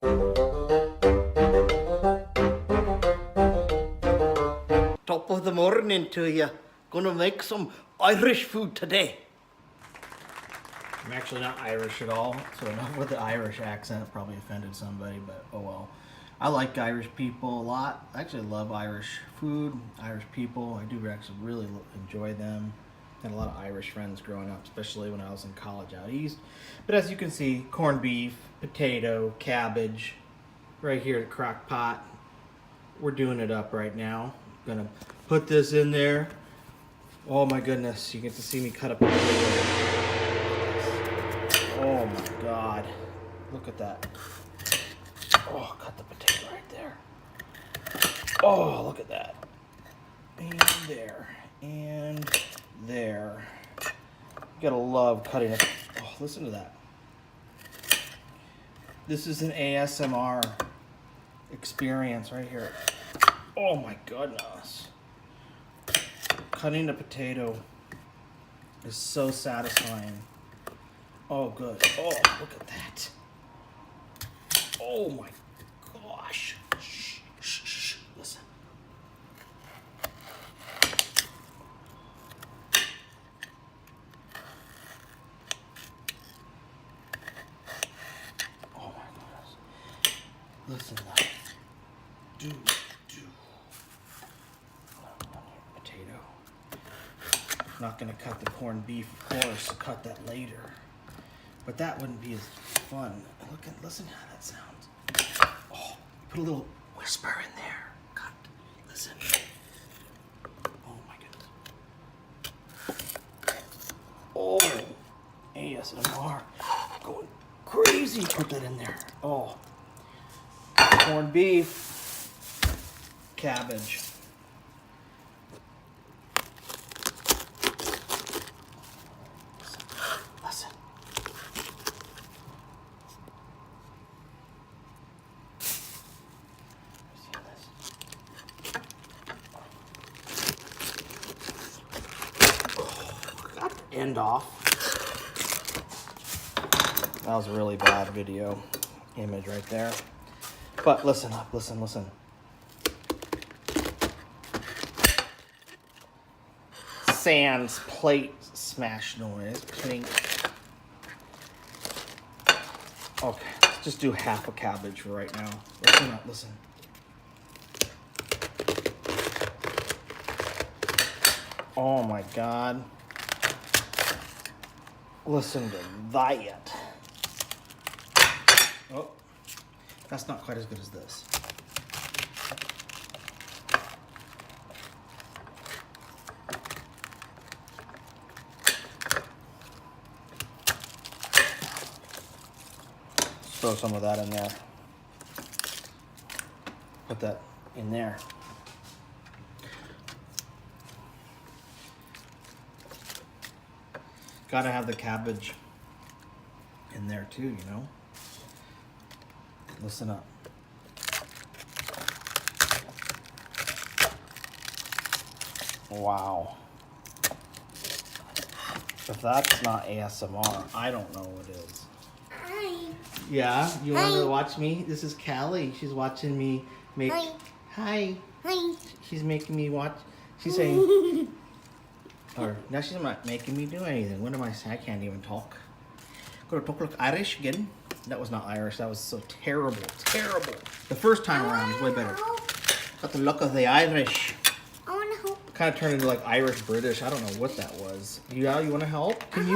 Top of the morning to you. Gonna make some Irish food today. I'm actually not Irish at all, so enough with the Irish accent probably offended somebody, but oh well. I like Irish people a lot. I actually love Irish food, Irish people. I do actually really enjoy them. Had a lot of Irish friends growing up, especially when I was in college out east. But as you can see, corned beef, potato, cabbage, right here at crock pot. We're doing it up right now. Gonna put this in there. Oh my goodness, you get to see me cut up a potato. Oh my God, look at that. Oh, cut the potato right there. Oh, look at that. And there, and there. You gotta love cutting it. Oh, listen to that. This is an ASMR experience right here. Oh my goodness. Cutting a potato is so satisfying. Oh, good. Oh, look at that. Oh my gosh. Shh, shh, shh. Listen. Oh my goodness. Listen to that. Do. Potato. Not gonna cut the corned beef, of course. Cut that later. But that wouldn't be as fun. Listen how that sounds. Oh, put a little whisper in there. Cut. Listen. Oh my goodness. Oh, ASMR. Going crazy. Put that in there. Oh. Corned beef. Cabbage. Listen. Got the end off. That was a really bad video image right there. But listen up, listen. Sans plate smash noise. Clink. Okay, let's just do half a cabbage for right now. Listen up, listen. Oh my God. Listen to that. Oh, that's not quite as good as this. Throw some of that in there. Put that in there. Gotta have the cabbage in there too, you know? Listen up. Wow. If that's not ASMR, I don't know what is. Hi. Yeah, you want to watch me? This is Callie. She's watching me make... Hi. Hi. Hi. She's making me watch... She's saying... Or, now she's not making me do anything. What am I saying? I can't even talk. Gonna talk like Irish again. That was not Irish. That was so terrible. Terrible. The first time around was way better. Got the look of the Irish. I want to help. Kind of turned into like Irish British. I don't know what that was. You want to help? Can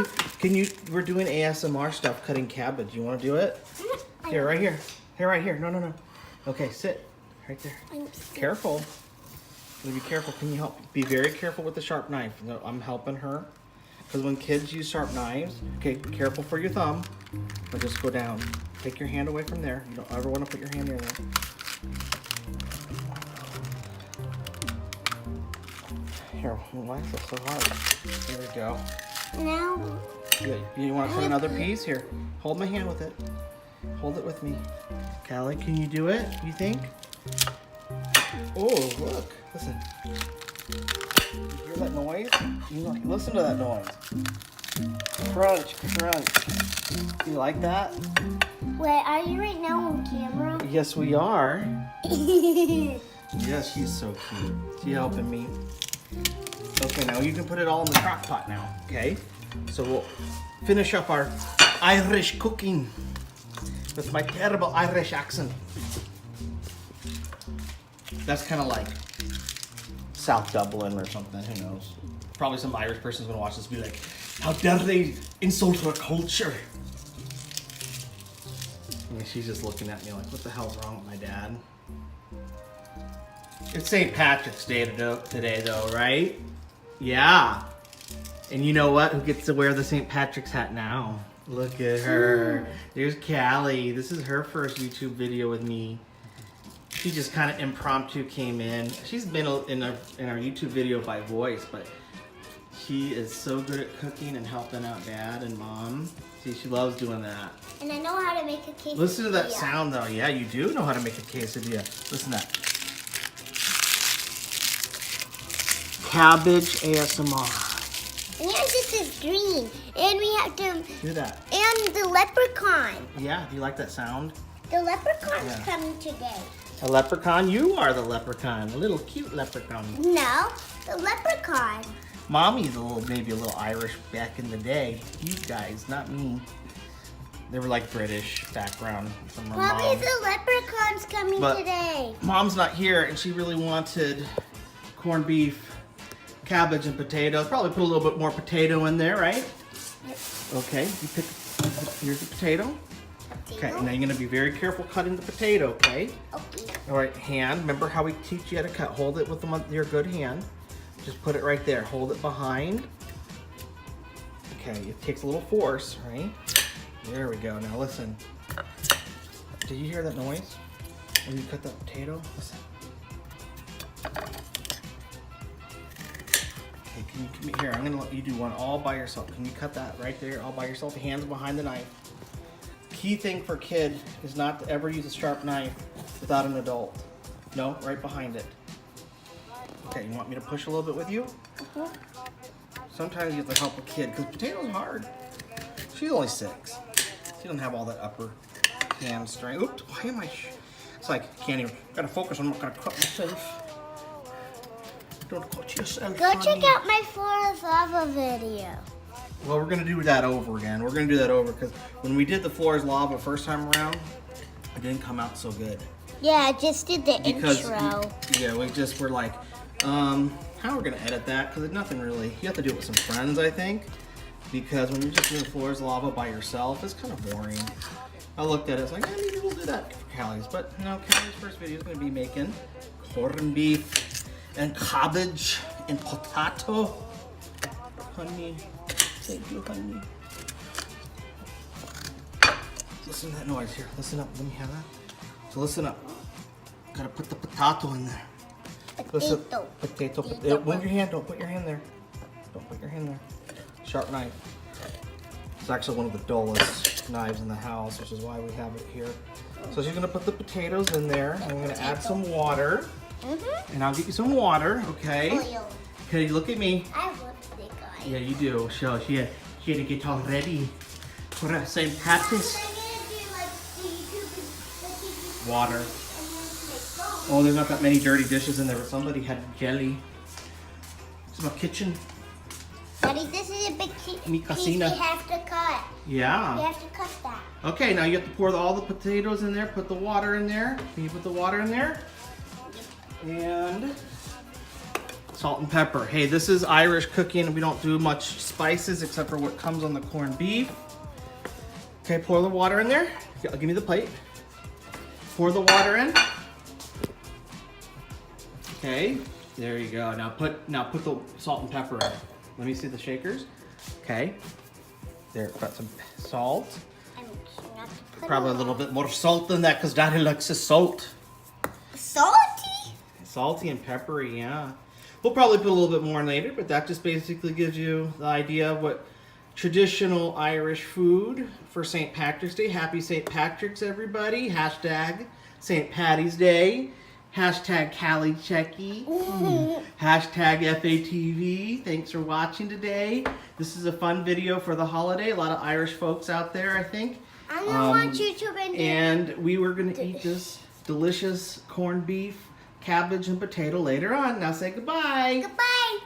you? We're doing ASMR stuff, cutting cabbage. You want to do it? Here, right here. Here, right here. No. Okay, sit. Right there. Careful. Be careful. Can you help? Be very careful with the sharp knife. No, I'm helping her. Because when kids use sharp knives, okay, careful for your thumb. But just go down. Take your hand away from there. You don't ever want to put your hand near there. Here, why is this so hard? Here we go. Now. Good. You want to cut another piece? Here, hold my hand with it. Hold it with me. Callie, can you do it? You think? Oh, look. Listen. You hear that noise? Listen to that noise. Crunch, crunch. Do you like that? Wait, are you right now on camera? Yes, we are. Yes, she's so cute. She helping me. Okay, now you can put it all in the crock pot now, okay? So we'll finish up our Irish cooking with my terrible Irish accent. That's kind of like South Dublin or something, who knows? Probably some Irish person's gonna watch this and be like, how dare they insult our culture? And she's just looking at me like, what the hell's wrong with my dad? It's St. Patrick's Day today though, right? Yeah. And you know what? Who gets to wear the St. Patrick's hat now? Look at her. There's Callie. This is her first YouTube video with me. She just kind of impromptu came in. She's been in our YouTube video by voice, but she is so good at cooking and helping out Dad and Mom. See, she loves doing that. And I know how to make a quesadilla. Listen to that sound though. Yeah, you do know how to make a quesadilla. Listen to that. Cabbage ASMR. And yours this is green. And we have to... Do that. And the leprechaun. Yeah, do you like that sound? The leprechaun's Yeah. coming today. A leprechaun? You are the leprechaun. A little cute leprechaun. No, the leprechaun. Mommy's maybe a little Irish back in the day. You guys, not me. They were like British background from her Probably mom. the leprechaun's coming But- today. Mom's not here and she really wanted corned beef, cabbage, and potatoes. Probably put a little bit more potato in there, right? Yep. Okay, here's the potato. Okay, now you're gonna be very careful cutting the potato, okay? Okay. All right, hand. Remember how we teach you how to cut? Hold it with your good hand. Just put it right there. Hold it behind. Okay, it takes a little force, right? There we go. Now listen. Did you hear that noise? When you cut that potato? Listen. Okay, can you come here? I'm gonna let you do one all by yourself. Can you cut that right there, all by yourself? Hands behind the knife. Key thing for kid is not to ever use a sharp knife without an adult. No, right behind it. Okay, you want me to push a little bit with you? Sometimes you have to help a kid because potatoes hard. She's only 6. She doesn't have all that upper hand strength. Oops, why am I? It's like, can't even. Gotta focus. I'm not gonna cut myself. Don't cut yourself. Go check out my Florida Lava video. Well, we're gonna do that over again. We're gonna do that over because when we did the floor is lava first time around, it didn't come out so good. Yeah, I just did the intro. Yeah, we just were like, how are we gonna edit that? Because nothing really. You have to do it with some friends, I think. Because when you're just doing floor is lava by yourself, it's kind of boring. I looked at it, it's like, maybe we'll do that for Callie's. But no, Callie's first video is gonna be making corned beef and cabbage and potato. Honey. Thank you, honey. Listen to that noise here. Listen up. Let me have that. So listen up. Gotta put the potato in there. Listen. Potato. Move your hand. Don't put your hand there. Don't put your hand there. Sharp knife. It's actually one of the dullest knives in the house, which is why we have it here. So she's gonna put the potatoes in there. I'm gonna add some water. And I'll get you some water, okay? Oil. Okay, look at me. I have lipstick on. Yeah, you do. So she had to get all ready for St. Patrick's. Water. Oh, there's not that many dirty dishes in there, but somebody had jelly. It's my kitchen. Daddy, this is a big piece Mi cocina. we have to cut. Yeah. We have to cut that. Okay, now you have to pour all the potatoes in there, put the water in there. Can you put the water in there? And salt and pepper. Hey, this is Irish cooking. We don't do much spices except for what comes on the corned beef. Okay, pour the water in there. Give me the plate. Pour the water in. Okay, there you go. Now put the salt and pepper in. Let me see the shakers. Okay. There, got some salt. I'm not to put Probably a little bit more salt than that because Daddy likes his salt. salty. Salty and peppery, yeah. We'll probably put a little bit more in later, but that just basically gives you the idea of what traditional Irish food for St. Patrick's Day. Happy St. Patrick's, everybody. Hashtag St. Patty's Day. Hashtag Callie Checky. Hashtag FATV. Thanks for watching today. This is a fun video for the holiday. A lot of Irish folks out there, I think. I don't want you to bend it. And we were going to eat this delicious corned beef, cabbage, and potato later on. Now say goodbye. Goodbye.